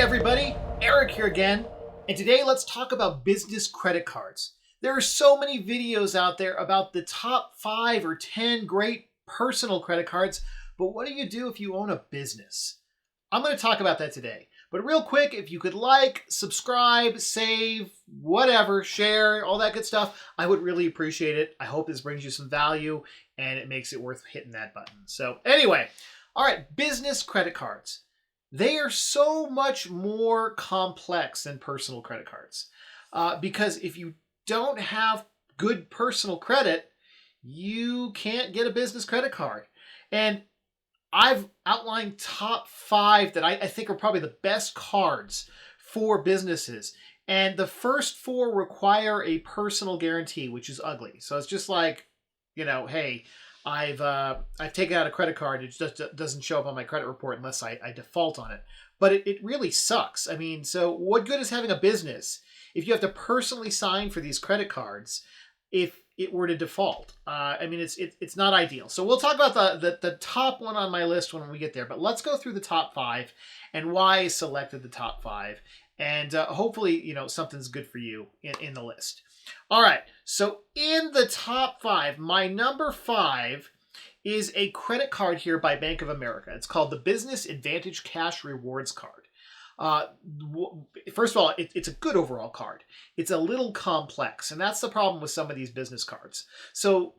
everybody, Eric here again, and today let's talk about business credit cards. There are so many videos out there about the top 5 or 10 great personal credit cards, but what do you do if you own a business? I'm going to talk about that today. But real quick, if you could like, subscribe, save, whatever, share, all that good stuff, I would really appreciate it. I hope this brings you some value and it makes it worth hitting that button. So anyway, all right, business credit cards. They are so much more complex than personal credit cards because if you don't have good personal credit, you can't get a business credit card. And I've outlined top 5 that I think are probably the best cards for businesses. And the first 4 require a personal guarantee, which is ugly. So it's just like, hey, I've taken out a credit card. It just doesn't show up on my credit report unless I default on it. But it really sucks. I mean, so what good is having a business if you have to personally sign for these credit cards if it were to default? It's not ideal. So we'll talk about the top one on my list when we get there. But let's go through the top 5 and why I selected the top 5. And hopefully, something's good for you in the list. All right, so in the top 5, my number 5 is a credit card here by Bank of America. It's called the Business Advantage Cash Rewards Card. First of all, it's a good overall card. It's a little complex, and that's the problem with some of these business cards. So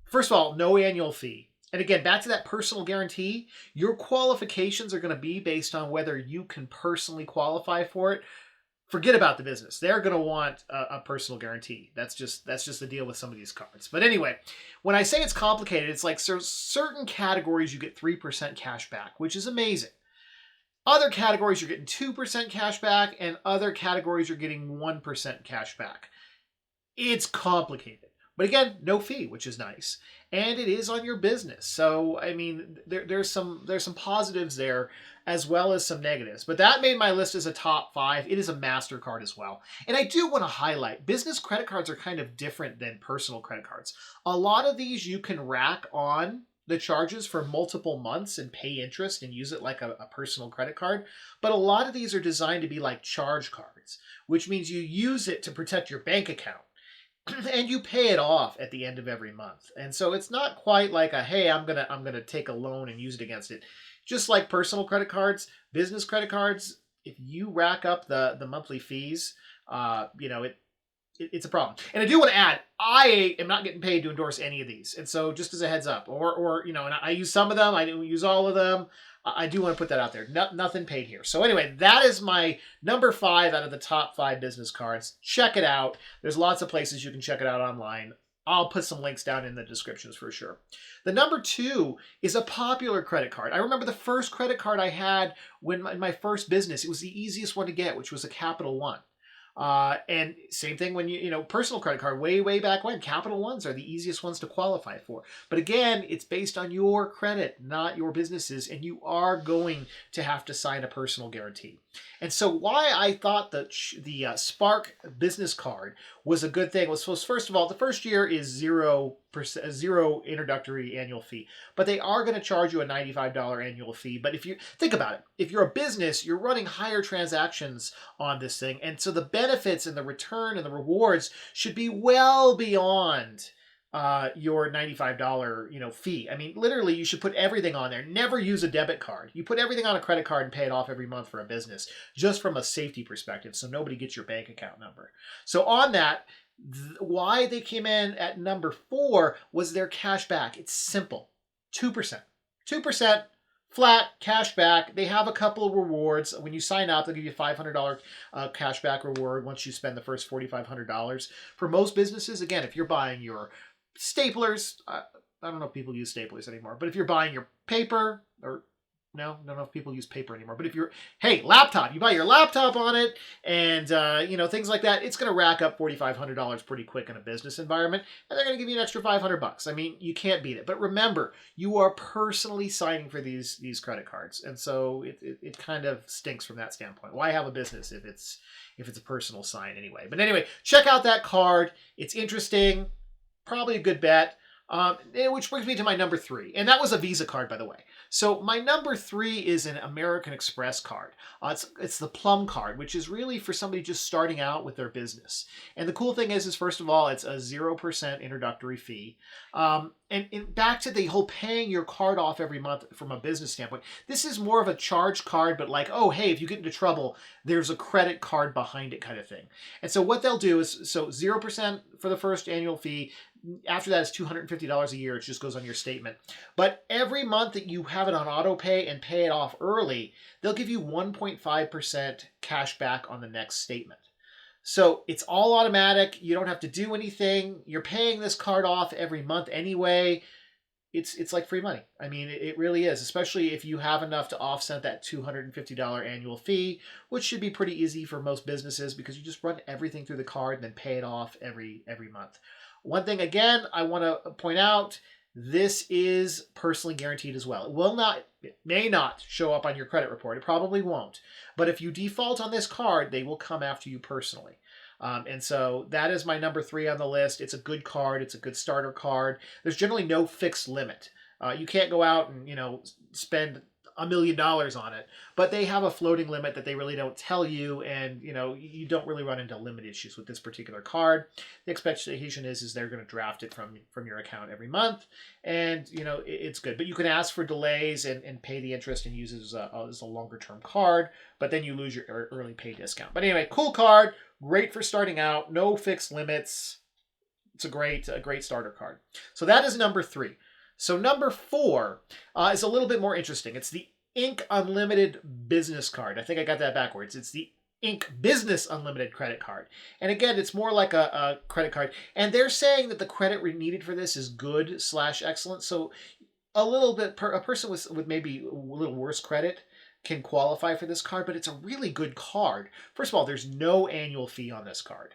first of all, no annual fee. And again, back to that personal guarantee, your qualifications are going to be based on whether you can personally qualify for it. Forget about the business. They're going to want a personal guarantee. That's just the deal with some of these cards. But anyway, when I say it's complicated, it's like certain categories you get 3% cash back, which is amazing. Other categories you're getting 2% cash back, and other categories you're getting 1% cash back. It's complicated. But again, no fee, which is nice. And it is on your business. So, I mean, there's some positives there as well as some negatives. But that made my list as a top 5. It is a Mastercard as well. And I do want to highlight, business credit cards are kind of different than personal credit cards. A lot of these you can rack on the charges for multiple months and pay interest and use it like a personal credit card. But a lot of these are designed to be like charge cards, which means you use it to protect your bank account. And you pay it off at the end of every month. And so it's not quite like hey, I'm gonna take a loan and use it against it. Just like personal credit cards, business credit cards, if you rack up the monthly fees, it's a problem. And I do want to add, I am not getting paid to endorse any of these. And so just as a heads up, and I use some of them, I don't use all of them. I do want to put that out there. Nothing paid here. So anyway, that is my number 5 out of the top 5 business cards. Check it out. There's lots of places you can check it out online. I'll put some links down in the descriptions for sure. The number 2 is a popular credit card. I remember the first credit card I had in my first business. It was the easiest one to get, which was a Capital One. And same thing when personal credit card way back when, Capital Ones are the easiest ones to qualify for. But again, it's based on your credit, not your business's, and you are going to have to sign a personal guarantee. And so why I thought that the Spark business card was a good thing was, first of all, the first year is 0% introductory annual fee, but they are going to charge you a $95 annual fee. But if you think about it, if you're a business, you're running higher transactions on this thing. And so the benefits and the return and the rewards should be well beyond your $95 fee. I mean, literally, you should put everything on there. Never use a debit card. You put everything on a credit card and pay it off every month for a business, just from a safety perspective, so nobody gets your bank account number. So on that, why they came in at number 4 was their cash back. It's simple. 2%. 2% flat cash back. They have a couple of rewards. When you sign up, they'll give you a $500 cash back reward once you spend the first $4,500. For most businesses, again, if you're buying your staplers, I don't know if people use staplers anymore, but if you're buying your paper, or no, I don't know if people use paper anymore, but if laptop, you buy your laptop on it and, things like that, it's going to rack up $4,500 pretty quick in a business environment, and they're going to give you an extra $500. I mean, you can't beat it. But remember, you are personally signing for these credit cards. And so it kind of stinks from that standpoint. Why have a business if it's a personal sign anyway? But anyway, check out that card. It's interesting. Probably a good bet. Which brings me to my number 3. And that was a Visa card, by the way. So my number 3 is an American Express card. It's the Plum card, which is really for somebody just starting out with their business. And the cool thing is first of all, it's a 0% introductory fee. And back to the whole paying your card off every month from a business standpoint, this is more of a charge card, but like, oh, hey, if you get into trouble, there's a credit card behind it kind of thing. And so what they'll do is, so 0% for the first annual fee. After that, it's $250 a year. It just goes on your statement. But every month that you have it on auto pay and pay it off early, they'll give you 1.5% cash back on the next statement. So it's all automatic. You don't have to do anything. You're paying this card off every month anyway. It's like free money. I mean, it really is, especially if you have enough to offset that $250 annual fee, which should be pretty easy for most businesses because you just run everything through the card and then pay it off every month. One thing, again, I want to point out, this is personally guaranteed as well. It may not show up on your credit report. It probably won't. But if you default on this card, they will come after you personally. And so that is my number 3 on the list. It's a good card. It's a good starter card. There's generally no fixed limit. You can't go out and, spend $1 million on it, but they have a floating limit that they really don't tell you, and you don't really run into limit issues with this particular card. The expectation is they're going to draft it from your account every month, and it's good. But you can ask for delays and pay the interest and use it as a longer term card, but then you lose your early pay discount. But anyway, cool card, great for starting out, no fixed limits. It's a great starter card. So that is number 3. So number 4 is a little bit more interesting. It's the Inc. Unlimited Business Card. I think I got that backwards. It's the Inc. Business Unlimited Credit Card. And again, it's more like a credit card. And they're saying that the credit needed for this is good/excellent. So a person with maybe a little worse credit can qualify for this card, but it's a really good card. First of all, there's no annual fee on this card.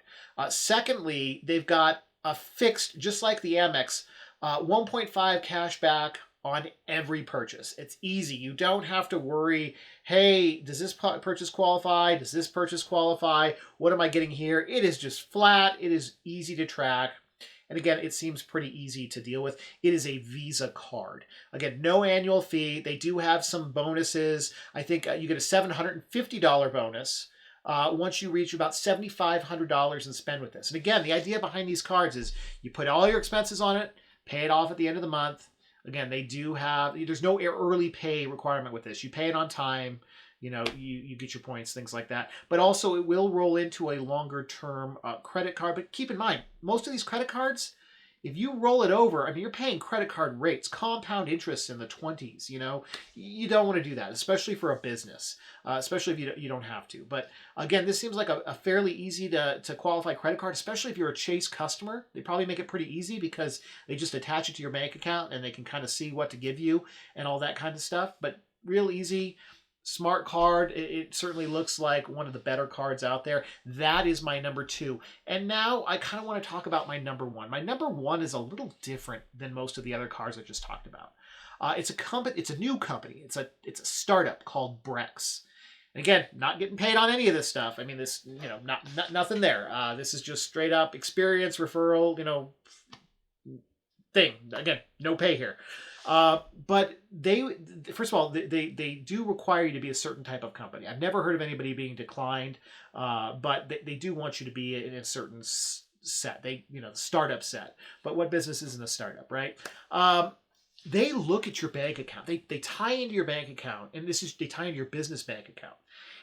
Secondly, they've got a fixed, just like the Amex, 1.5 cash back on every purchase. It's easy. You don't have to worry, hey, does this purchase qualify? Does this purchase qualify? What am I getting here? It is just flat. It is easy to track. And again, it seems pretty easy to deal with. It is a Visa card. Again, no annual fee. They do have some bonuses. I think you get a $750 bonus once you reach about $7,500 in spend with this. And again, the idea behind these cards is you put all your expenses on it, pay it off at the end of the month. Again, there's no early pay requirement with this. You pay it on time, you get your points, things like that. But also it will roll into a longer term credit card. But keep in mind, most of these credit cards, if you roll it over, you're paying credit card rates, compound interest in the 20s, You don't want to do that, especially for a business, especially if you don't have to. But again, this seems like a fairly easy to qualify credit card, especially if you're a Chase customer. They probably make it pretty easy because they just attach it to your bank account and they can kind of see what to give you and all that kind of stuff. But real easy. Smart card. It certainly looks like one of the better cards out there. That is my number 2. And now I kind of want to talk about my number 1. My number 1 is a little different than most of the other cards I just talked about. It's a new company. It's a startup called Brex. And again, not getting paid on any of this stuff. This, nothing there. This is just straight up experience referral, thing. Again, no pay here. But first of all, they do require you to be a certain type of company. I've never heard of anybody being declined, but they do want you to be in a certain set. Startup set. But what business isn't a startup, right? They look at your bank account. They tie into your bank account, and they tie into your business bank account.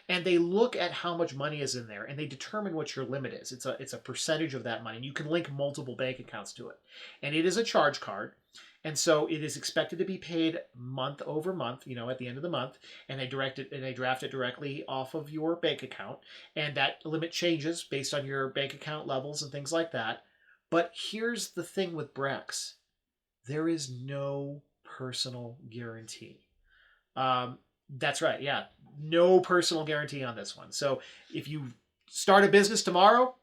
And they look at how much money is in there, and they determine what your limit is. It's a percentage of that money. And you can link multiple bank accounts to it. And it is a charge card. And so it is expected to be paid month over month, at the end of the month, and they draft it directly off of your bank account. And that limit changes based on your bank account levels and things like that. But here's the thing with Brex. There is no personal guarantee. That's right. Yeah. No personal guarantee on this one. So if you start a business tomorrow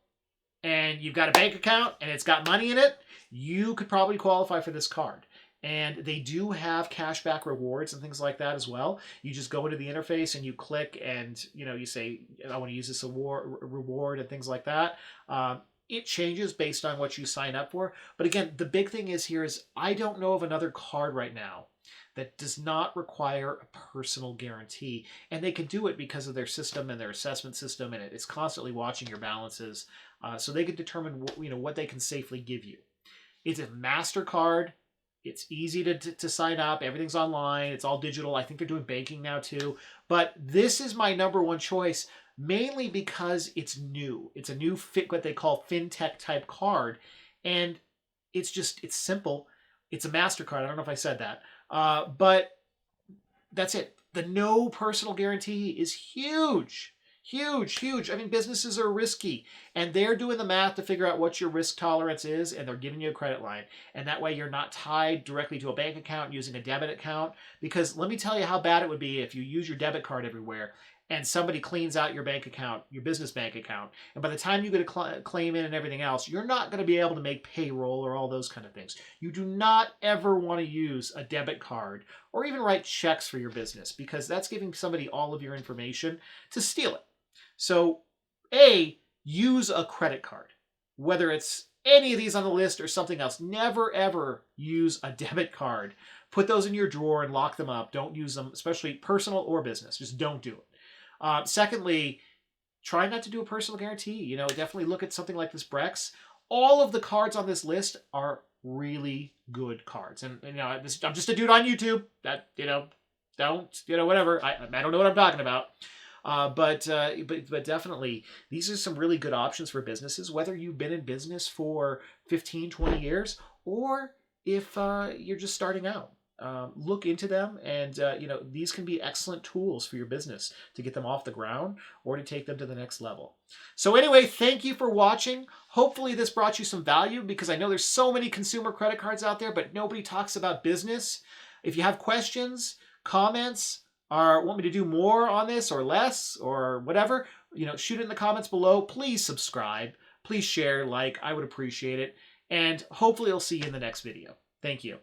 and you've got a bank account and it's got money in it, you could probably qualify for this card. And they do have cashback rewards and things like that as well. You just go into the interface and you click and, you say, I want to use this reward and things like that. it changes based on what you sign up for. But again, the big thing here is I don't know of another card right now that does not require a personal guarantee. And they can do it because of their system and their assessment system, and it's constantly watching your balances. So they can determine what they can safely give you. It's a Mastercard. It's easy to sign up. Everything's online. It's all digital. I think they're doing banking now too. But this is my number one choice, mainly because it's new. It's a new what they call fintech type card. And it's simple. It's a Mastercard. I don't know if I said that. But that's it. The no personal guarantee is huge. Huge, huge. I mean, businesses are risky, and they're doing the math to figure out what your risk tolerance is, and they're giving you a credit line. And that way you're not tied directly to a bank account using a debit account. Because let me tell you how bad it would be if you use your debit card everywhere and somebody cleans out your bank account, your business bank account. And by the time you get a claim in and everything else, you're not going to be able to make payroll or all those kind of things. You do not ever want to use a debit card or even write checks for your business, because that's giving somebody all of your information to steal it. So, use a credit card, whether it's any of these on the list or something else. Never, ever use a debit card. Put those in your drawer and lock them up. Don't use them, especially personal or business. Just don't do it. Secondly, try not to do a personal guarantee. Definitely look at something like this Brex. All of the cards on this list are really good cards. And I'm just a dude on YouTube that, whatever. I don't know what I'm talking about. But definitely, these are some really good options for businesses, whether you've been in business for 15, 20 years, or if you're just starting out. Look into them, and these can be excellent tools for your business to get them off the ground or to take them to the next level. So anyway, thank you for watching. Hopefully this brought you some value, because I know there's so many consumer credit cards out there, but nobody talks about business. If you have questions, comments, or want me to do more on this or less or whatever, shoot it in the comments below. Please subscribe. Please share, I would appreciate it. And hopefully I'll see you in the next video. Thank you.